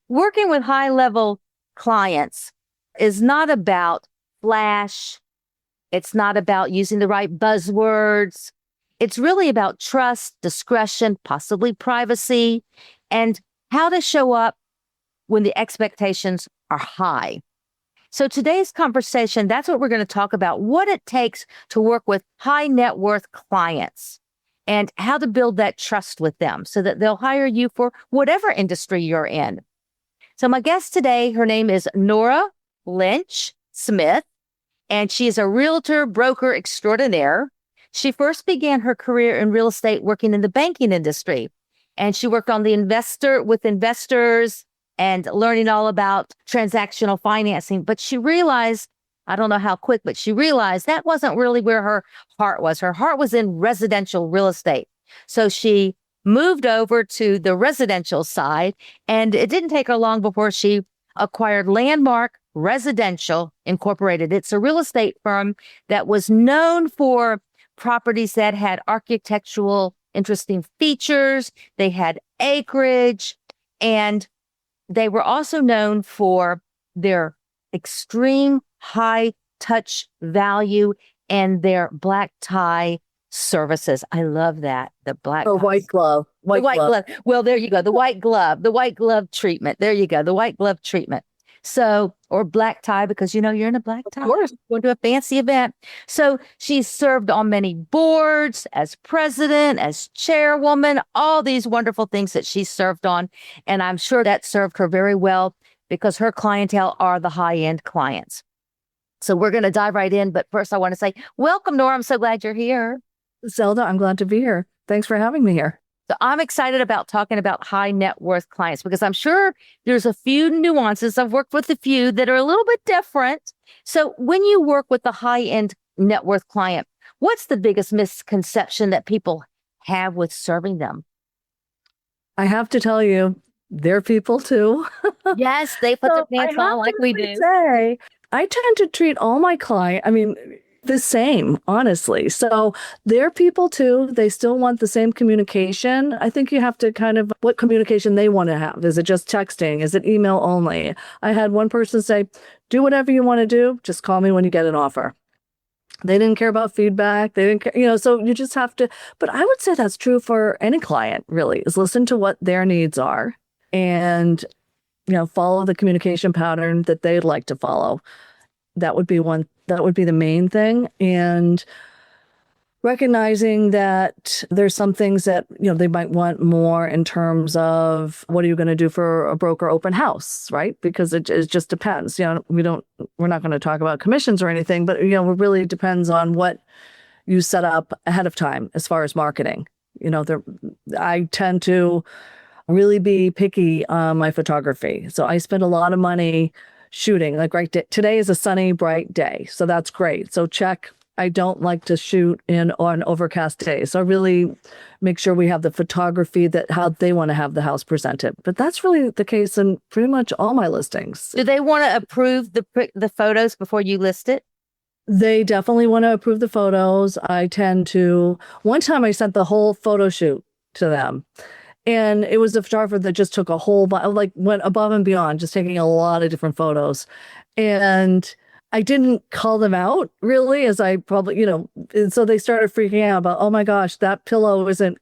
working with high-level clients is not about flash. It's not about using the right buzzwords. It's really about trust, discretion, possibly privacy, and how to show up when the expectations are high. So today's conversation, that's what we're going to talk about, what it takes to work with high net worth clients and how to build that trust with them so that they'll hire you for whatever industry you're in. So my guest today, her name is Nora Lynch Smith, and she is a realtor broker extraordinaire. She first began her career in real estate working in the banking industry, and she worked on the investors and learning all about transactional financing. But she realized, I don't know how quick, but she realized that wasn't really where her heart was. Her heart was in residential real estate. So she moved over to the residential side, and it didn't take her long before she acquired Landmark Residential Incorporated. It's a real estate firm that was known for properties that had architectural interesting features. They had acreage, and they were also known for their extreme high touch value and their black tie services. I love that. The black Oh, white glove. the white glove. Well, there you go. The white glove treatment. There you go. The white glove treatment. So, or black tie, because you're in a black tie. Of course. Going to a fancy event. So she's served on many boards as president, as chairwoman, all these wonderful things that she's served on. And I'm sure that served her very well because her clientele are the high-end clients. So we're going to dive right in. But first, I want to say, welcome, Nora. I'm so glad you're here. Zelda, I'm glad to be here. Thanks for having me here. So I'm excited about talking about high net worth clients because I'm sure there's a few nuances. I've worked with a few that are a little bit different. So when you work with a high end net worth client, what's the biggest misconception that people have with serving them? I have to tell you, they're people too. Yes, they put their pants on like we do. I tend to treat all my clients, the same, honestly. So they're people too. They still want the same communication. I think you have to what communication they want to have. Is it just texting? Is it email only? I had one person say, do whatever you want to do. Just call me when you get an offer. They didn't care about feedback. They didn't care, so you just have to, but I would say that's true for any client really, is listen to what their needs are and, follow the communication pattern that they'd like to follow. That would be the main thing. And recognizing that there's some things that, they might want more in terms of what are you going to do for a broker open house, right? Because it just depends. We're not going to talk about commissions or anything, but, it really depends on what you set up ahead of time as far as marketing. I tend to really be picky on my photography. So I spend a lot of money shooting. Today is a sunny, bright day. So that's great. So check. I don't like to shoot on overcast days. So I really make sure we have the photography that how they want to have the house presented. But that's really the case in pretty much all my listings. Do they want to approve the photos before you list it? They definitely want to approve the photos. One time I sent the whole photo shoot to them. And it was a photographer that just took went above and beyond, just taking a lot of different photos. And I didn't call them out really, as I probably, and so they started freaking out about, oh my gosh, that pillow isn't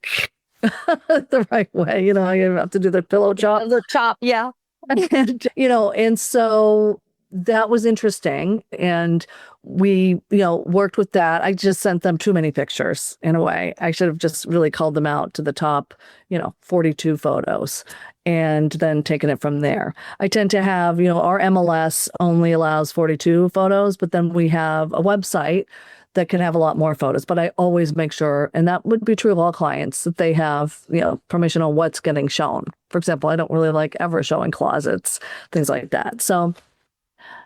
the right way. You have to do the pillow chop. The chop, yeah. And so that was interesting. And we, worked with that. I just sent them too many pictures in a way. I should have just really called them out to the top, 42 photos and then taken it from there. I tend to have, our MLS only allows 42 photos, but then we have a website that can have a lot more photos. But I always make sure, and that would be true of all clients, that they have, permission on what's getting shown. For example, I don't really like ever showing closets, things like that. So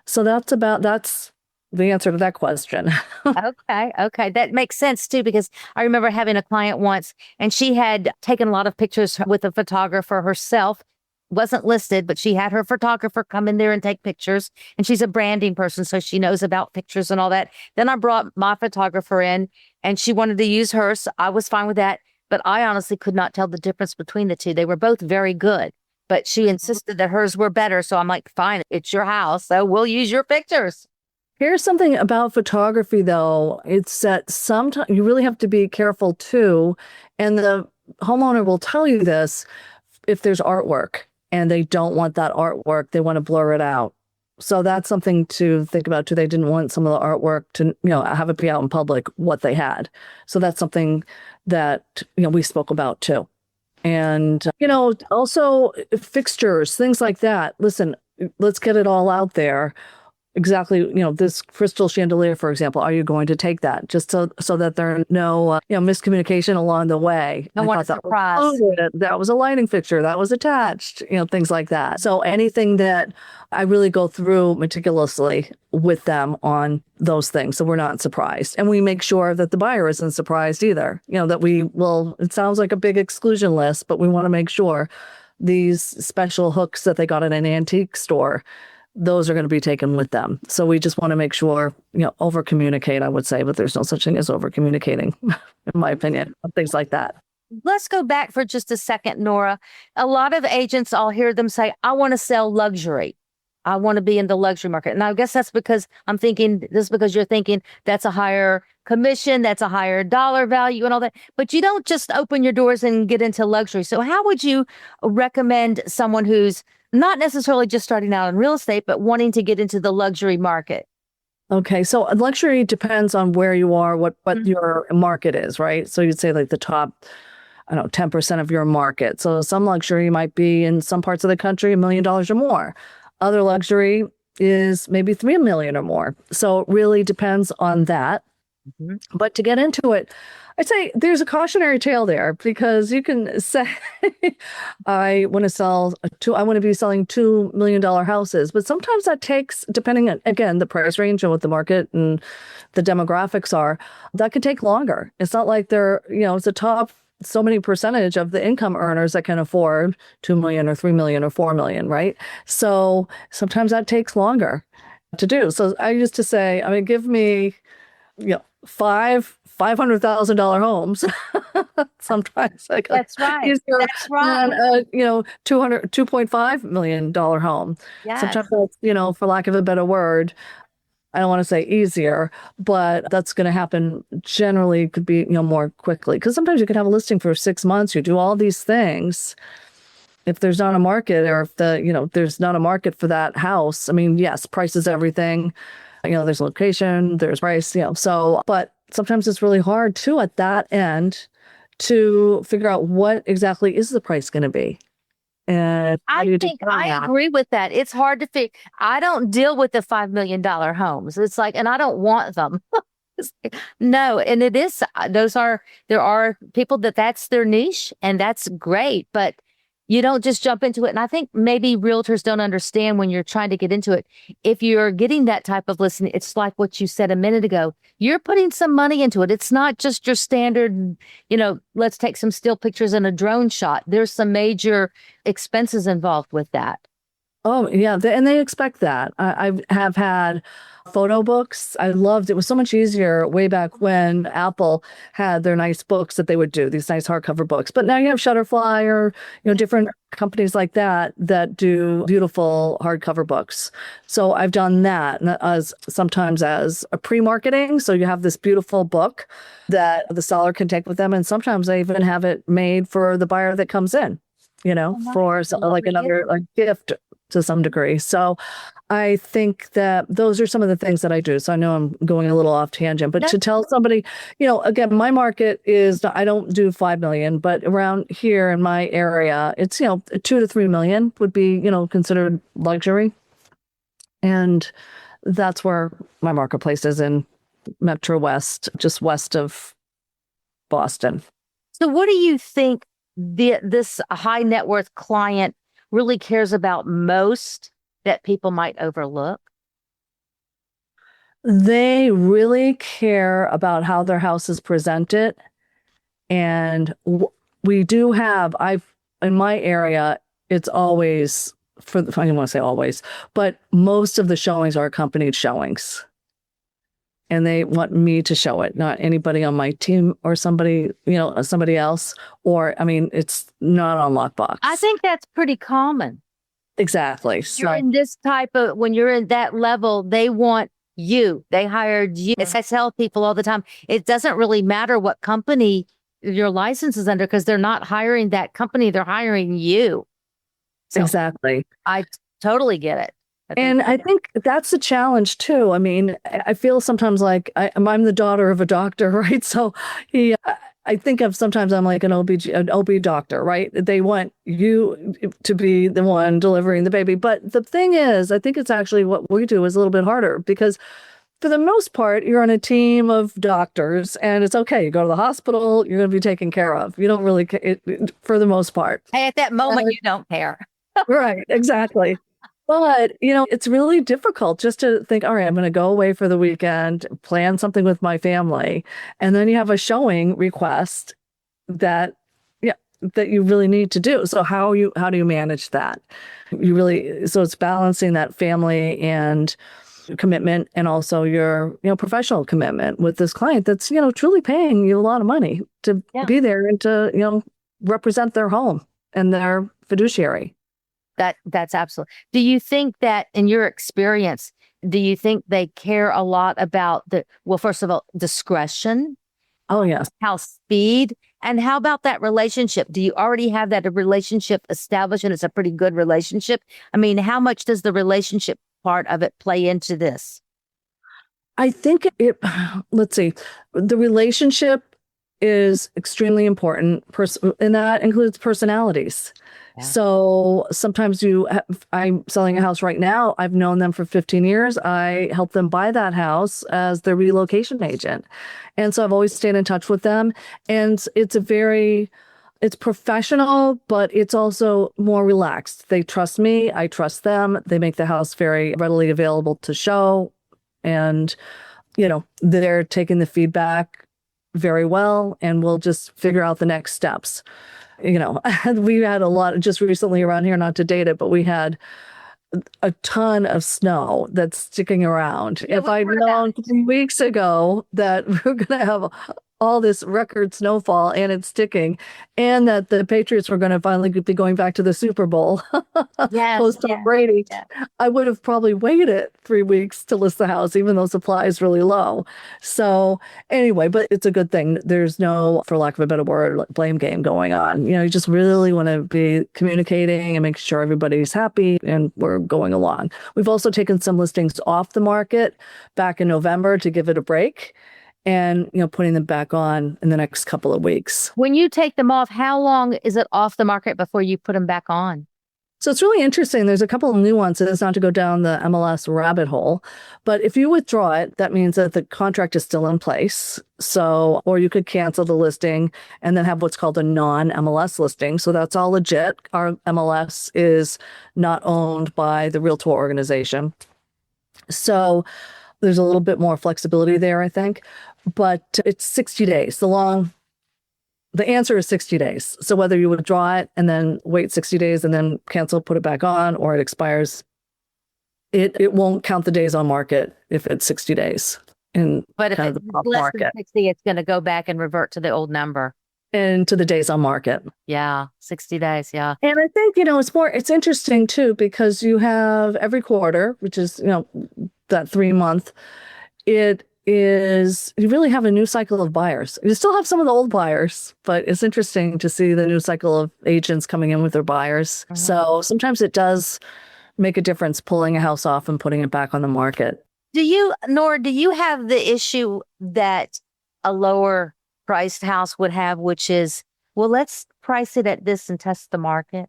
that's the answer to that question. Okay. That makes sense too, because I remember having a client once and she had taken a lot of pictures with a photographer herself. Wasn't listed, but she had her photographer come in there and take pictures. And she's a branding person, so she knows about pictures and all that. Then I brought my photographer in and she wanted to use hers. So I was fine with that. But I honestly could not tell the difference between the two. They were both very good. but she insisted that hers were better. So I'm like, fine, it's your house, so we'll use your pictures. Here's something about photography, though. It's that sometimes you really have to be careful too. And the homeowner will tell you this if there's artwork and they don't want that artwork, they want to blur it out. So that's something to think about too. They didn't want some of the artwork to, have it be out in public what they had. So that's something that, we spoke about too. And, also fixtures, things like that. Listen, let's get it all out there. Exactly, this crystal chandelier, for example, are you going to take that just so that there are no, miscommunication along the way? I want a surprise. That was a lighting fixture that was attached, things like that. So anything that I really go through meticulously with them on those things. So we're not surprised. And we make sure that the buyer isn't surprised either, that it sounds like a big exclusion list, but we want to make sure these special hooks that they got at an antique store, those are going to be taken with them. So we just want to make sure, over communicate, I would say, but there's no such thing as over communicating, in my opinion, things like that. Let's go back for just a second, Nora. A lot of agents, I'll hear them say, I want to sell luxury. I want to be in the luxury market. And I guess that's because because you're thinking that's a higher commission, that's a higher dollar value and all that. But you don't just open your doors and get into luxury. So how would you recommend someone who's not necessarily just starting out in real estate, but wanting to get into the luxury market? Okay, so luxury depends on where you are, what your market is, right? So you'd say like the top, 10% of your market. So some luxury might be in some parts of the country $1 million or more. Other luxury is maybe 3 million or more. So it really depends on that. Mm-hmm. But to get into it, I'd say there's a cautionary tale there, because you can say, I want to be selling $2 million houses. But sometimes that takes, depending on, again, the price range and what the market and the demographics are, that could take longer. It's not like it's a top so many percentage of the income earners that can afford 2 million or 3 million or 4 million, right? So sometimes that takes longer to do. So I used to say, give me, $500,000 homes. Sometimes that's right. That's right. And, $2.5 million home. Yes. Sometimes that's, for lack of a better word, I don't want to say easier, but that's going to happen generally, could be, more quickly. Because sometimes you could have a listing for 6 months. You do all these things. If there's not a market, or if there's not a market for that house, yes, price is everything. There's location, there's price, so, but sometimes it's really hard too at that end to figure out what exactly is the price going to be. And I think I agree with that. It's hard to figure. I don't deal with the $5 million homes. It's like, and I don't want them. No, and it is, there are people that's their niche, and that's great, but you don't just jump into it. And I think maybe realtors don't understand when you're trying to get into it. If you're getting that type of listing, it's like what you said a minute ago. You're putting some money into it. It's not just your standard, let's take some still pictures and a drone shot. There's some major expenses involved with that. Oh, yeah. And they expect that. I have had photo books. I loved it. It was so much easier way back when Apple had their nice books that they would do, these nice hardcover books. But now you have Shutterfly or, different companies like that do beautiful hardcover books. So I've done that sometimes as a pre-marketing. So you have this beautiful book that the seller can take with them. And sometimes I even have it made for the buyer that comes in, for like another gift to some degree. So I think that those are some of the things that I do. So I know I'm going a little off tangent, but to tell somebody, again, my market is, I don't do 5 million, but around here in my area, it's, 2 to 3 million would be, considered luxury. And that's where my marketplace is, in Metro West, just west of Boston. So what do you think this high net worth client really cares about most that people might overlook? They really care about how their house is presented. And we do have, in my area, it's always, I don't want to say always, but most of the showings are accompanied showings. and they want me to show it, not anybody on my team or somebody, somebody else. Or, I mean, it's not on lockbox. I think that's pretty common. Exactly. You're in this type of, when you're in that level, they want you. They hired you. As I tell people all the time, it doesn't really matter what company your license is under because they're not hiring that company. They're hiring you. So exactly. I totally get it. I think that's the challenge too. I mean, I feel sometimes like I'm the daughter of a doctor, right? So I think of sometimes I'm like an OB doctor, right? They want you to be the one delivering the baby. But the thing is, I think it's actually what we do is a little bit harder because for the most part, you're on a team of doctors and it's okay. You go to the hospital, you're going to be taken care of. You don't really, for the most part. Hey, at that moment, you don't care. Right, exactly. But, it's really difficult just to think, all right, I'm going to go away for the weekend, plan something with my family. And then you have a showing request that you really need to do. So how do you manage that? So it's balancing that family and commitment and also your, professional commitment with this client that's, truly paying you a lot of money to be there and to, represent their home and their fiduciary. That's absolutely. Do you think that in your experience, do you think they care a lot about first of all, discretion? Oh, yes. How speed? And how about that relationship? Do you already have that relationship established and it's a pretty good relationship? I mean, how much does the relationship part of it play into this? I think let's see, the relationship is extremely important, and that includes personalities. Yeah. So sometimes I'm selling a house right now. I've known them for 15 years. I help them buy that house as their relocation agent. And so I've always stayed in touch with them. And it's professional, but it's also more relaxed. They trust me. I trust them. They make the house very readily available to show. And, they're taking the feedback very well, and we'll just figure out the next steps. We had a lot just recently around here, not to date it, but we had a ton of snow that's sticking around. If I'd known 3 weeks ago that we're going to have all this record snowfall and it's sticking, and that the Patriots were going to finally be going back to the Super Bowl post Tom Brady, I would have probably waited 3 weeks to list the house, even though supply is really low. So anyway, but it's a good thing. There's no, for lack of a better word, blame game going on. You just really want to be communicating and make sure everybody's happy and we're going along. We've also taken some listings off the market back in November to give it a break. And, putting them back on in the next couple of weeks. When you take them off, how long is it off the market before you put them back on? So it's really interesting. There's a couple of nuances, not to go down the MLS rabbit hole. But if you withdraw it, that means that the contract is still in place. So, or you could cancel the listing and then have what's called a non-MLS listing. So that's all legit. Our MLS is not owned by the Realtor organization. So there's a little bit more flexibility there, I think. But it's 60 days. The answer is 60 days. So whether you withdraw it and then wait 60 days and then cancel, put it back on, or it expires, it won't count the days on market if it's 60 days. But if it's less than 60, it's going to go back and revert to the old number. And to the days on market. Yeah, 60 days, yeah. And I think, it's interesting too, because you have every quarter, which is, that 3 month, you really have a new cycle of buyers. You still have some of the old buyers, but it's interesting to see the new cycle of agents coming in with their buyers. Mm-hmm. So sometimes it does make a difference pulling a house off and putting it back on the market. Nora, do you have the issue that a lower priced house would have, which is, well, let's price it at this and test the market?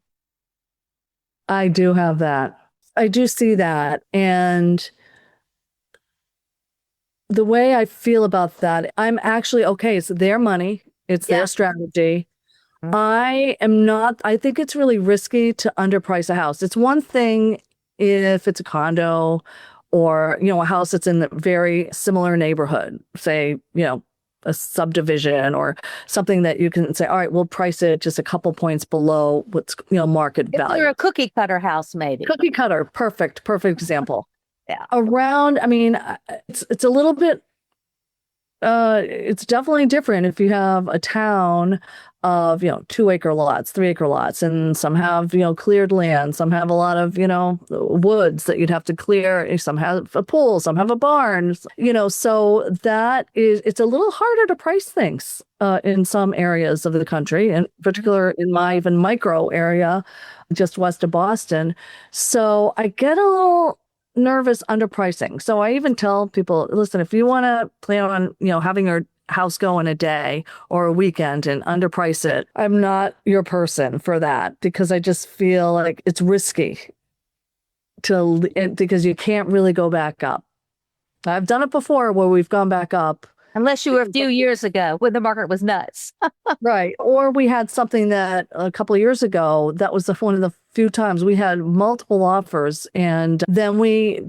I do have that. I do see that. And the way I feel about that, I'm actually okay. It's their money. It's their strategy. Mm-hmm. I think it's really risky to underprice a house. It's one thing if it's a condo or, a house that's in a very similar neighborhood, say, a subdivision or something that you can say, all right, we'll price it just a couple points below what's, market value. If you're a cookie cutter house, maybe. Cookie cutter. Perfect example. Yeah. It's a little bit It's definitely different if you have a town of, 2 acre lots, 3 acre lots, and some have, cleared land, some have a lot of, woods that you'd have to clear, some have a pool, some have a barn, so it's a little harder to price things in some areas of the country, and particular in my even micro area, just west of Boston. So I get a little nervous underpricing. So I even tell people, listen, if you want to plan on, having your house go in a day or a weekend and underprice it, I'm not your person for that, because I just feel like it's risky because you can't really go back up. I've done it before where we've gone back up. Unless you were a few years ago when the market was nuts. Right. Or we had something that a couple of years ago, that was one of the few times we had multiple offers, and then we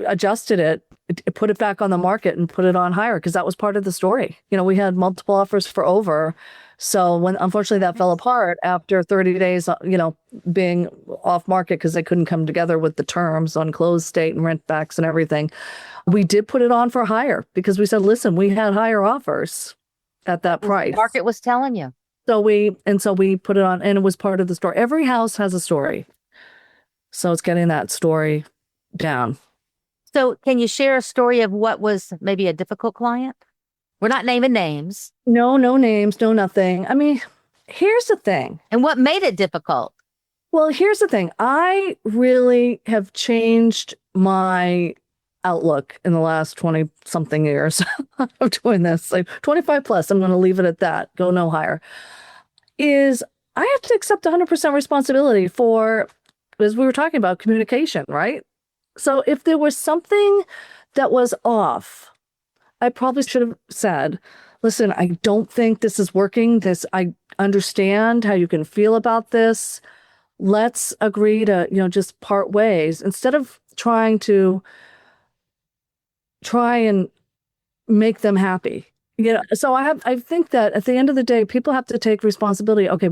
adjusted it, put it back on the market and put it on higher, because that was part of the story. We had multiple offers for over. So when unfortunately that fell apart after 30 days, being off market because they couldn't come together with the terms on closed state and rent backs and everything, we did put it on for higher because we said, listen, we had higher offers at that price. The market was telling you. So we put it on, and it was part of the story. Every house has a story. So it's getting that story down. So can you share a story of what was maybe a difficult client? We're not naming names. No names, no nothing. I mean, here's the thing. And what made it difficult? Well, here's the thing. I really have changed my outlook in the last 20 something years of doing this, like 25 plus. I'm going to leave it at that. Go no higher. Is I have to accept 100% responsibility for, as we were talking about, communication, right? So if there was something that was off, I probably should have said, listen, I don't think this is working. I understand how you can feel about this. Let's agree to, just part ways, instead of trying and make them happy. So I think that at the end of the day, people have to take responsibility. Okay,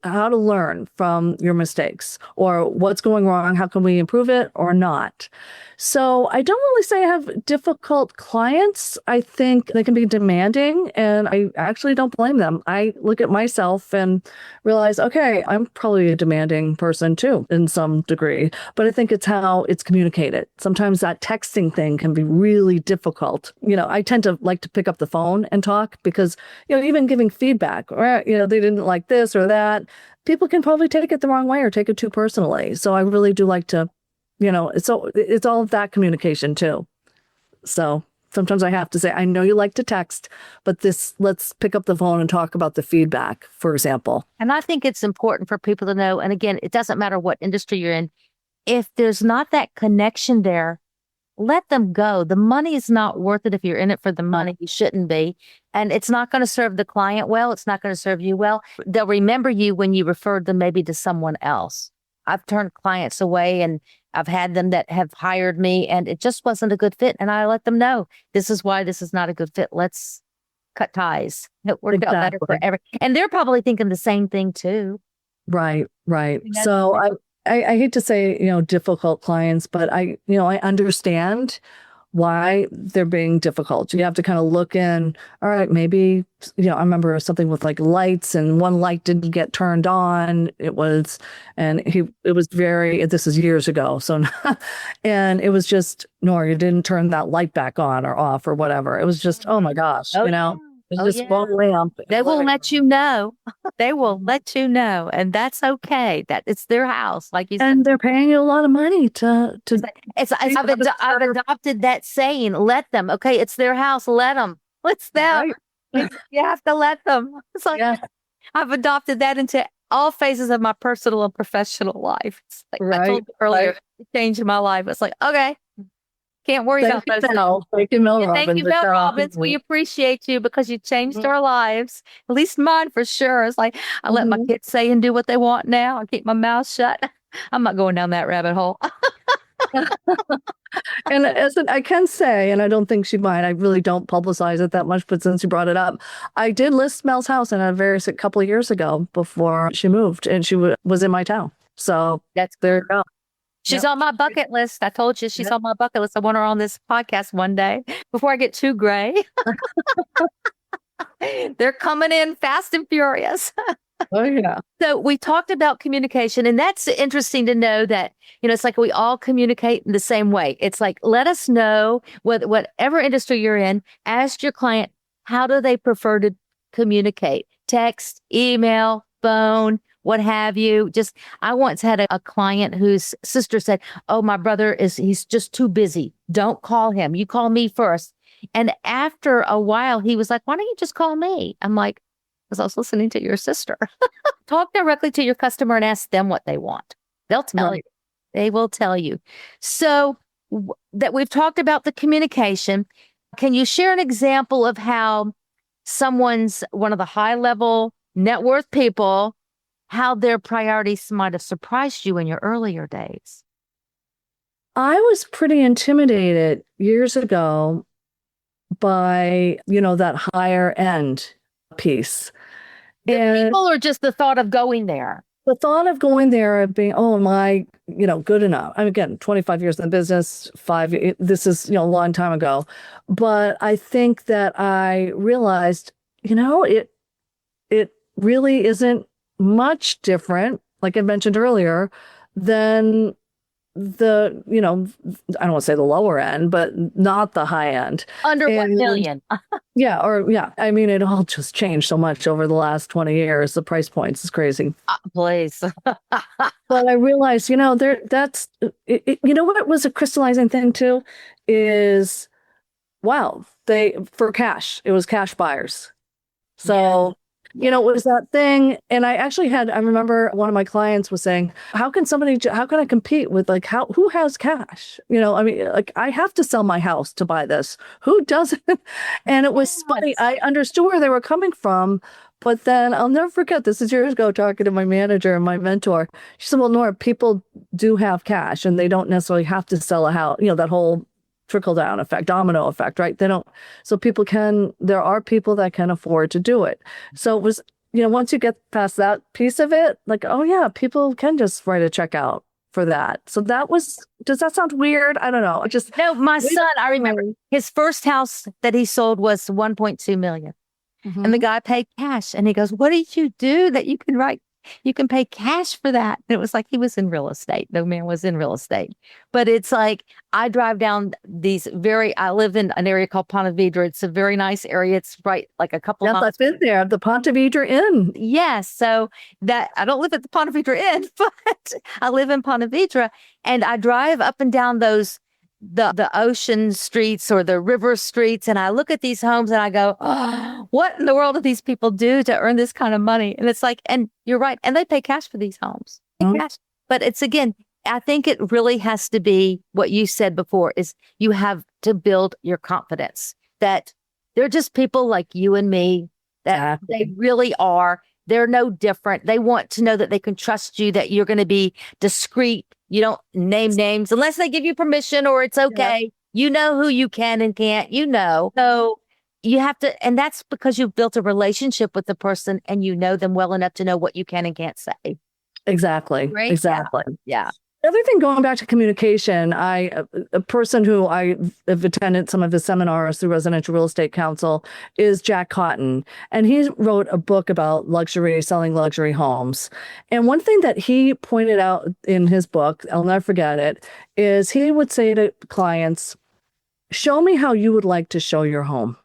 how to learn from your mistakes, or what's going wrong? How can we improve it or not? So I don't really say I have difficult clients. I think they can be demanding, and I actually don't blame them. I look at myself and realize, okay, I'm probably a demanding person too, in some degree, but I think it's how it's communicated. Sometimes that texting thing can be really difficult. I tend to like to pick up the phone and talk because, even giving feedback, or, they didn't like this or that, people can probably take it the wrong way or take it too personally. So I really do like to, it's all of that communication too. So sometimes I have to say, I know you like to text, but let's pick up the phone and talk about the feedback, for example. And I think it's important for people to know, and again, it doesn't matter what industry you're in, if there's not that connection there, let them go. The money is not worth it if you're in it for the money. You shouldn't be. And it's not going to serve the client well. It's not going to serve you well. They'll remember you when you referred them maybe to someone else. I've turned clients away, and I've had them that have hired me, and it just wasn't a good fit. And I let them know, this is why this is not a good fit. Let's cut ties. It worked out better for everyone. And they're probably thinking the same thing too. Right. So I hate to say, difficult clients, but I understand why they're being difficult. You have to kind of look in, all right, maybe, I remember something with like lights, and one light didn't get turned on. This is years ago. So, and it was just, Nora, you didn't turn that light back on or off or whatever. It was just, oh my gosh, It's just one lamp. They will let you know. They will let you know, and that's okay. That it's their house, like you said. And they're paying you a lot of money to. I've adopted that saying. Let them. Okay, it's their house. Let them. It's them. Right. You have to let them. It's like I've adopted that into all phases of my personal and professional life. It's like I told you earlier, it changed my life. It's like, okay. Can't worry about those. Thank you, Mel Robbins. Thank you, Mel Robbins. We appreciate you because you changed our lives. At least mine for sure. It's like I let my kids say and do what they want now. I keep my mouth shut. I'm not going down that rabbit hole. And I can say, and I don't think she'd mind, I really don't publicize it that much, but since you brought it up, I did list Mel's house in a couple of years ago before she moved, and she was in my town. So that's there you go. She's on my bucket list. I told you she's on my bucket list. I want her on this podcast one day before I get too gray. They're coming in fast and furious. Oh, yeah. So we talked about communication, and that's interesting to know that, it's like we all communicate in the same way. It's like, let us know whatever industry you're in, ask your client, how do they prefer to communicate? Text, email, phone, what have you. I once had a client whose sister said, oh, my brother he's just too busy. Don't call him. You call me first. And after a while, he was like, why don't you just call me? I'm like, because I was listening to your sister. Talk directly to your customer and ask them what they want. They'll tell you. They will tell you. So that we've talked about the communication. Can you share an example of how one of the high level net worth people, how their priorities might have surprised you in your earlier days? I was pretty intimidated years ago by, that higher end piece. The people, or just the thought of going there? The thought of going there and being, oh, am I, good enough? I'm again, 25 years in the business, this is, a long time ago. But I think that I realized, it really isn't much different, like I mentioned earlier, than the, I don't want to say the lower end, but not the high end. Under 1 million. I mean, it all just changed so much over the last 20 years. The price points is crazy. Please. But I realized, that's, what was a crystallizing thing too is, wow, for cash, it was cash buyers. So, it was that thing. And I remember one of my clients was saying, how can I compete with who has cash? I have to sell my house to buy this. Who doesn't? And it was funny. I understood where they were coming from. But then I'll never forget, this is years ago, talking to my manager and my mentor. She said, well, Nora, people do have cash and they don't necessarily have to sell a house, that whole trickle down effect, domino effect, right? There are people that can afford to do it. So it was, once you get past that piece of it, oh yeah, people can just write a check out for that. So does that sound weird? I don't know. No, my son, I remember his first house that he sold was 1.2 million. Mm-hmm. And the guy paid cash, and he goes, what did you do that you can pay cash for that? And it was like, he was in real estate. The man was in real estate. But it's like, I drive down I live in an area called Ponte Vedra. It's a very nice area. It's right, like a couple miles. I've been there, the Ponte Vedra Inn. Yes. So that I don't live at the Ponte Vedra Inn, but I live in Ponte Vedra, and I drive up and down the ocean streets or the river streets. And I look at these homes and I go, oh, what in the world do these people do to earn this kind of money? And it's like, and you're right. And they pay cash for these homes. Cash. But it's, again, I think it really has to be what you said before, is you have to build your confidence that they're just people like you and me, that they really are. They're no different. They want to know that they can trust you, that you're going to be discreet. You don't name names unless they give you permission, or it's okay. Yeah. You know who you can and can't, So you have to, and that's because you've built a relationship with the person and you know them well enough to know what you can and can't say. Exactly. Right? Exactly. Yeah. The other thing, going back to communication, a person who I have attended some of his seminars through Residential Real Estate Council is Jack Cotton. And he wrote a book about selling luxury homes. And one thing that he pointed out in his book, I'll never forget it, is he would say to clients, show me how you would like to show your home.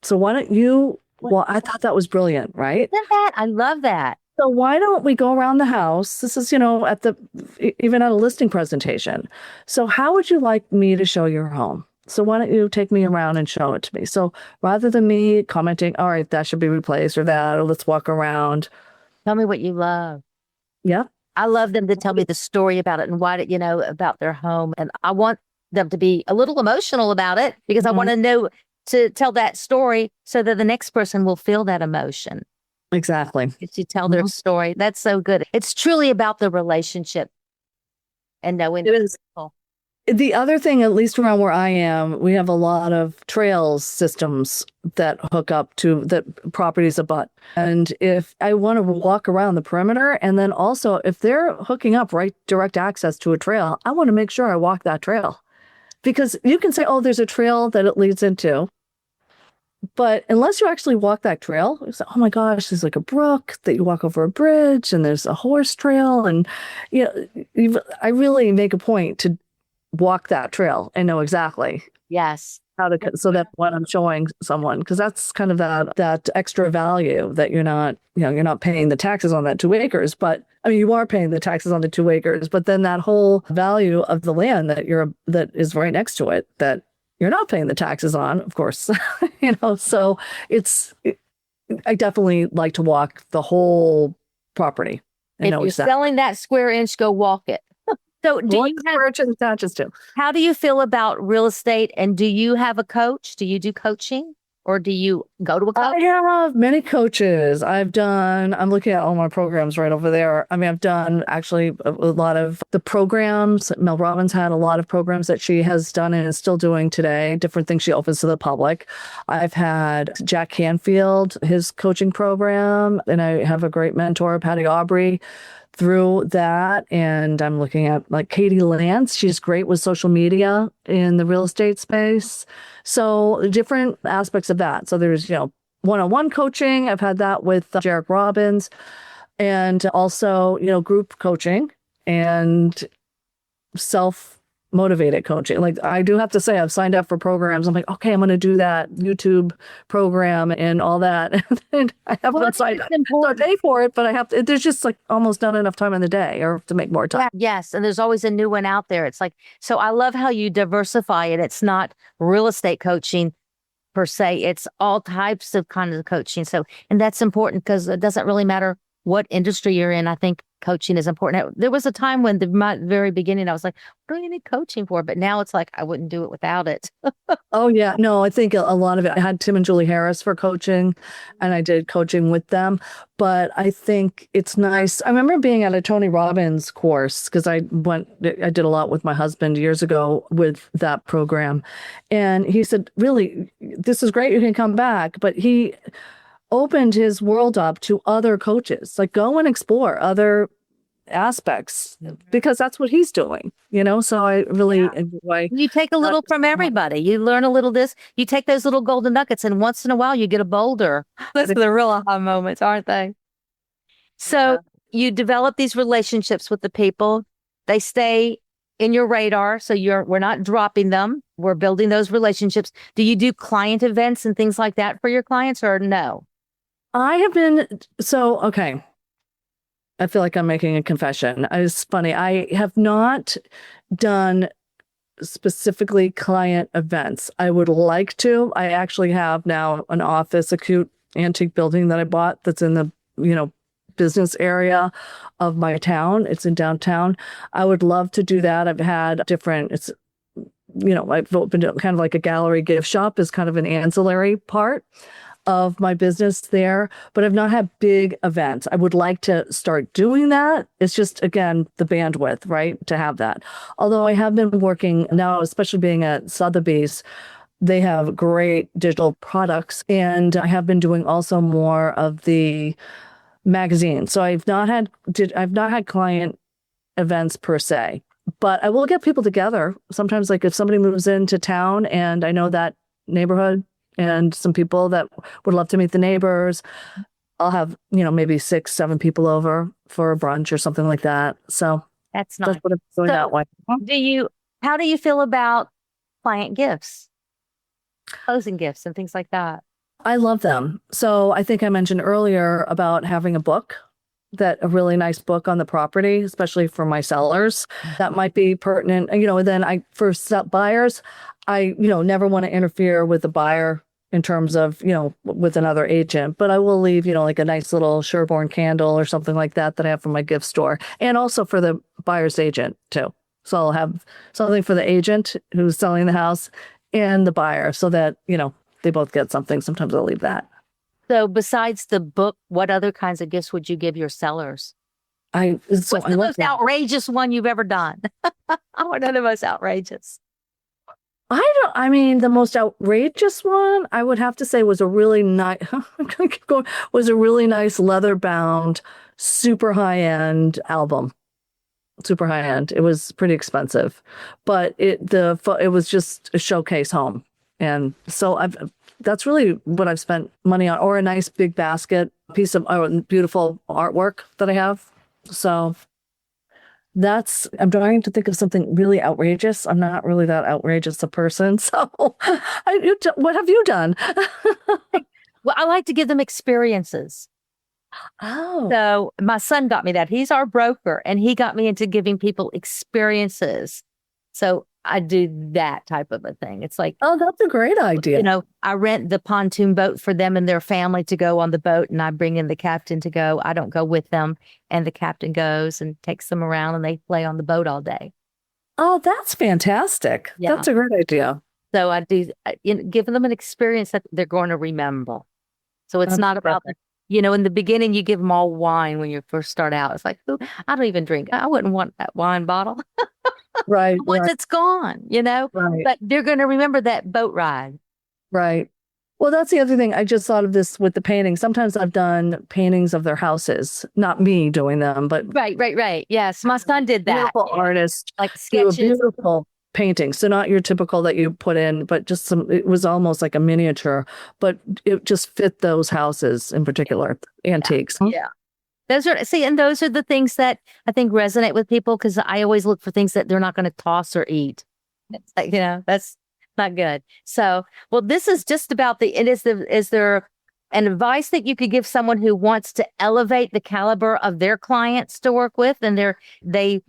So why don't you, I thought that was brilliant, right? I love that. So why don't we go around the house? This is, even at a listing presentation. So how would you like me to show your home? So why don't you take me around and show it to me? So rather than me commenting, all right, that should be replaced or that, or let's walk around. Tell me what you love. Yeah. I love them to tell me the story about it and why, about their home. And I want them to be a little emotional about it, because I want to know to tell that story so that the next person will feel that emotion. Exactly. If you tell their story. That's so good. It's truly about the relationship and knowing. It is. The other thing, at least around where I am, we have a lot of trails systems that hook up to the properties abut. And if I want to walk around the perimeter, and then also if they're hooking up right direct access to a trail, I want to make sure I walk that trail. Because you can say, oh, there's a trail that it leads into. But unless you actually walk that trail, it's like, oh my gosh, there's like a brook that you walk over a bridge and there's a horse trail. And, I really make a point to walk that trail and know exactly Yes. how to, so that when I'm showing someone, because that's kind of that extra value that you're not paying the taxes on that 2 acres, but I mean, you are paying the taxes on the 2 acres, but then that whole value of the land that is right next to it, that you're not paying the taxes on, of course, so I definitely like to walk the whole property and If know you're exactly. selling that square inch, go walk it. So Where it attaches to. how do you feel about real estate, and do you have a coach? Do you do coaching, or do you go to a coach? I have many coaches. I'm looking at all my programs right over there. I mean, I've done actually a lot of the programs. Mel Robbins had a lot of programs that she has done and is still doing today, different things she opens to the public. I've had Jack Canfield, his coaching program, and I have a great mentor, Patty Aubrey, through that. And I'm looking at like Katie Lance. She's great with social media in the real estate space. So different aspects of that. So there's, one-on-one coaching. I've had that with Jarek Robbins, and also, group coaching and self-motivated coaching. Like, I do have to say, I've signed up for programs. I'm like, okay, I'm going to do that YouTube program and all that. And I haven't signed up. So I pay for it, but I have to, there's just like almost not enough time in the day or to make more time. Yeah, yes. And there's always a new one out there. It's like, so I love how you diversify it. It's not real estate coaching per se. It's all types of kind of coaching. So, and that's important because it doesn't really matter what industry you're in. I think coaching is important. There was a time when my very beginning, I was like, what do you need coaching for? But now it's like, I wouldn't do it without it. Oh, yeah. No, I think a lot of it, I had Tim and Julie Harris for coaching, and I did coaching with them. But I think it's nice. I remember being at a Tony Robbins course because I did a lot with my husband years ago with that program. And he said, really, this is great. You can come back. But he opened his world up to other coaches, like go and explore other aspects, because that's what he's doing, so I really enjoy. You take a little from everybody. You learn a little this, you take those little golden nuggets, and once in a while you get a boulder. Those are the real aha moments, aren't they? So you develop these relationships with the people. They stay in your radar. So we're not dropping them. We're building those relationships. Do you do client events and things like that for your clients, or no? I have been, okay. I feel like I'm making a confession. It's funny. I have not done specifically client events. I would like to. I actually have now an office, a cute antique building that I bought that's in the, business area of my town. It's in downtown. I would love to do that. I've had I've opened up kind of like a gallery gift shop as kind of an ancillary part of my business there, but I've not had big events. I would like to start doing that. It's just, again, the bandwidth, right, to have that. Although I have been working now, especially being at Sotheby's, they have great digital products, and I have been doing also more of the magazine. So I've not had client events per se, but I will get people together. Sometimes, like if somebody moves into town and I know that neighborhood, and some people that would love to meet the neighbors, I'll have, maybe 6, 7 people over for a brunch or something like that. So that's nice. That's what I'm doing that way. How do you feel about client gifts, closing gifts and things like that? I love them. So I think I mentioned earlier about having a book, a really nice book on the property, especially for my sellers, that might be pertinent. And then for buyers, I never want to interfere with the buyer in terms of, with another agent, but I will leave, like a nice little Sherborne candle or something like that I have from my gift store, and also for the buyer's agent too. So I'll have something for the agent who's selling the house and the buyer, so that, they both get something. Sometimes I'll leave that. So besides the book, what other kinds of gifts would you give your sellers? What's the love most that. outrageous one you've ever done? I want to know the most outrageous. I mean, the most outrageous one I would have to say was a really nice, I'm gonna keep going, was a really nice leather bound, super high end album. Super high end. It was pretty expensive, but it was just a showcase home. And so that's really what I've spent money on, or a nice big basket, piece of beautiful artwork that I have. So I'm trying to think of something really outrageous. I'm not really that outrageous a person. So what have you done? Well, I like to give them experiences. Oh, So my son got me that. He's our broker, and he got me into giving people experiences. So I do that type of a thing. It's like, oh, that's a great idea. I rent the pontoon boat for them and their family to go on the boat, and I bring in the captain to go. I don't go with them, and the captain goes and takes them around, and they play on the boat all day. Oh, that's fantastic. Yeah. That's a great idea. So I do, giving them an experience that they're going to remember. So it's That's not about, perfect. in the beginning, you give them all wine when you first start out. It's like, "Ooh, I don't even drink. I wouldn't want that wine bottle." Right, Once right, it's gone, right, but they're going to remember that boat ride. right. Well, that's the other thing. I just thought of this with the painting. Sometimes I've done paintings of their houses, not me doing them, but Right. Yes. My son did that. beautiful artists Like do a sketches. beautiful painting. So not your typical that you put in, but just it was almost like a miniature, but it just fit those houses in particular, antiques. Yeah. Those are the things that I think resonate with people, because I always look for things that they're not going to toss or eat. It's like, that's not good. So, well, this is just about is there an advice that you could give someone who wants to elevate the caliber of their clients to work with, and they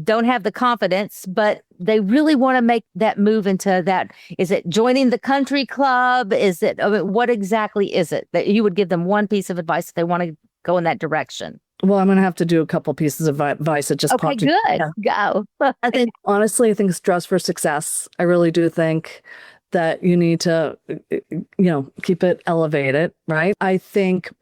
don't have the confidence, but they really want to make that move into that? Is it joining the country club? What exactly is it that you would give them one piece of advice if they want to go in that direction? Well, I'm going to have to do a couple pieces of advice that just Okay, popped in. good. Go. Honestly, I think it's dress for success. I really do think that you need to, keep it elevated, right? I think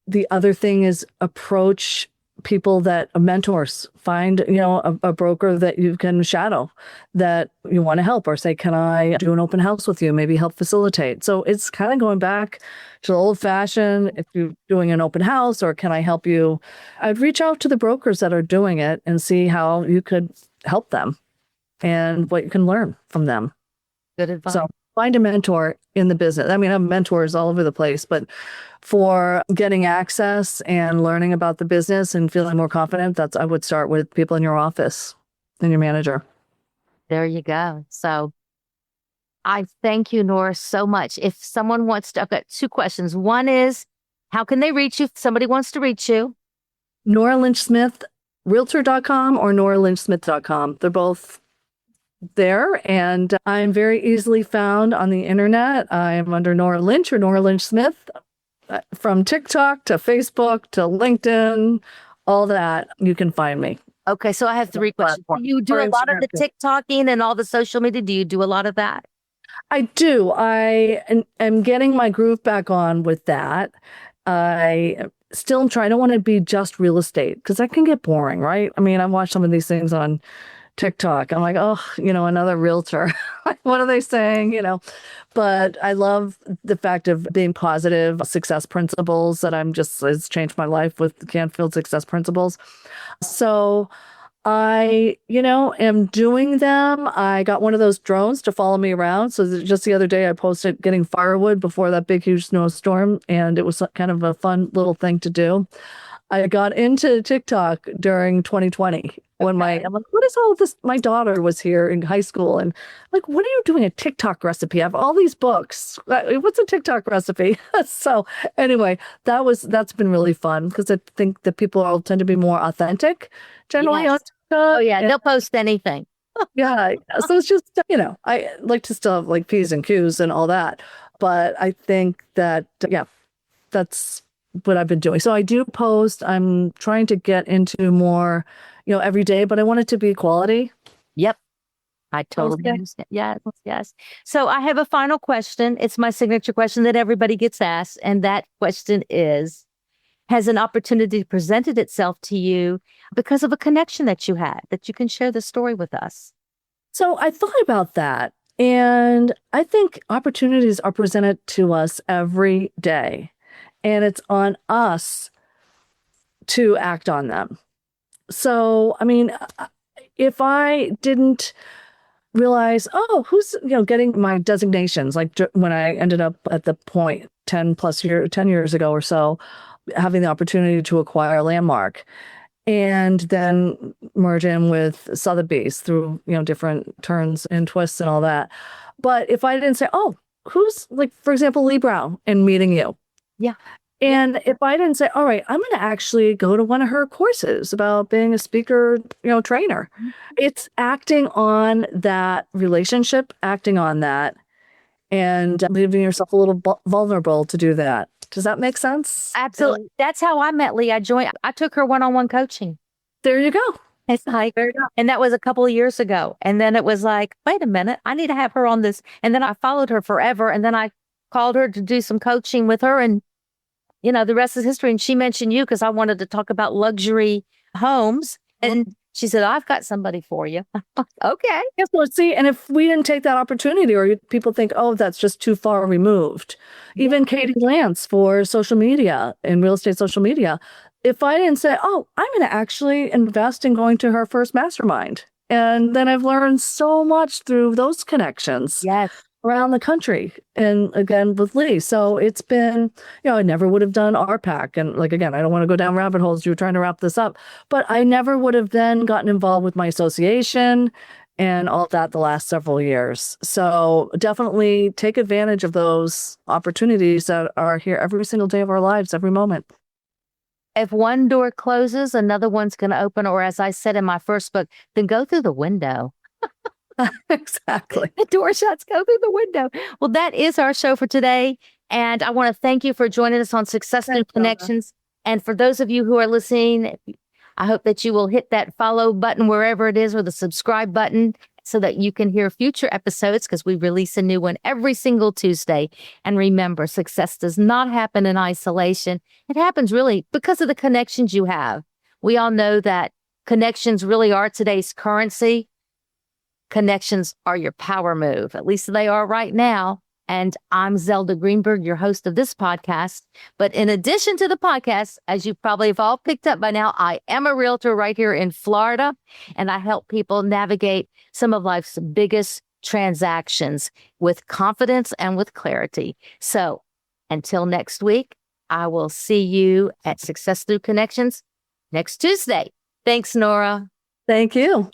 the other thing is approach people that mentors. Find, a broker that you can shadow, that you want to help, or say, can I do an open house with you? Maybe help facilitate. So it's kind of going back to the old fashioned, if you're doing an open house, or can I help you? I'd reach out to the brokers that are doing it and see how you could help them and what you can learn from them. Good advice. So find a mentor in the business. I mean, I have mentors all over the place, but for getting access and learning about the business and feeling more confident, I would start with people in your office and your manager. There you go. So I thank you, Nora, so much. If someone wants to, I've got two questions. One is, how can they reach you if somebody wants to reach you? Nora Lynch Smith, realtor.com or noralynchsmith.com. They're both there, and I'm very easily found on the internet. I'm under Nora Lynch or Nora Lynch Smith, from TikTok to Facebook to LinkedIn, all that. You can find me. Okay, so I have three questions. Do you do a lot of the TikToking and all the social media? Do you do a lot of that? I do. I am getting my groove back on with that. I still try. I don't want to be just real estate, because that can get boring, right? I mean, I watch some of these things on TikTok. I'm like, oh, another realtor. What are they saying? But I love the fact of being positive, success principles that it's changed my life with Canfield success principles. So I, am doing them. I got one of those drones to follow me around. So just the other day I posted getting firewood before that big, huge snowstorm. And it was kind of a fun little thing to do. I got into TikTok during 2020 when I'm like, what is all this? My daughter was here in high school, and like, what are you doing a TikTok recipe? I have all these books. What's a TikTok recipe? So anyway, that's been really fun, because I think that people all tend to be more authentic generally on TikTok. Oh yeah, they'll post anything. Yeah. So it's just, I like to still have like P's and Q's and all that. But I think that, that's what I've been doing. So I do post. I'm trying to get into more, every day, but I want it to be quality. Yep. I totally understand. Yes. So I have a final question. It's my signature question that everybody gets asked. And that question is, has an opportunity presented itself to you because of a connection that you had, that you can share the story with us? So I thought about that. And I think opportunities are presented to us every day. And it's on us to act on them. So, I mean, if I didn't realize, oh, who's, getting my designations, like when I ended up at the point 10 years ago or so, having the opportunity to acquire a landmark and then merge in with Sotheby's through, different turns and twists and all that. But if I didn't say, oh, who's, like, for example, Lee Brown, and meeting you. Yeah. And if I didn't say, all right, I'm going to actually go to one of her courses about being a speaker, trainer, it's acting on that relationship, acting on that, and leaving yourself a little vulnerable to do that. Does that make sense? Absolutely. That's how I met Lee. I took her one-on-one coaching. There you go. It's like, and that was a couple of years ago. And then it was like, wait a minute, I need to have her on this. And then I followed her forever. And then I called her to do some coaching with her. And, the rest is history. And she mentioned you because I wanted to talk about luxury homes. And she said, I've got somebody for you. Okay. Yes, well, see, and if we didn't take that opportunity, or people think, oh, that's just too far removed. Even Katie Lance for social media and real estate social media. If I didn't say, oh, I'm going to actually invest in going to her first mastermind. And then I've learned so much through those connections. Yes. Around the country, and again with Lee. So it's been, I never would have done RPAC. And like, again, I don't want to go down rabbit holes. You were trying to wrap this up, but I never would have then gotten involved with my association and all that the last several years. So definitely take advantage of those opportunities that are here every single day of our lives, every moment. If one door closes, another one's going to open. Or as I said in my first book, then go through the window. Exactly. The door shuts, go through the window. Well, that is our show for today. And I want to thank you for joining us on Success Through Connections. And for those of you who are listening, I hope that you will hit that follow button wherever it is, or the subscribe button, so that you can hear future episodes, because we release a new one every single Tuesday. And remember, success does not happen in isolation. It happens really because of the connections you have. We all know that connections really are today's currency. Connections are your power move. At least they are right now. And I'm Zelda Greenberg, your host of this podcast. But in addition to the podcast, as you probably have all picked up by now, I am a realtor right here in Florida, and I help people navigate some of life's biggest transactions with confidence and with clarity. So until next week, I will see you at Success Through Connections next Tuesday. Thanks, Nora. Thank you.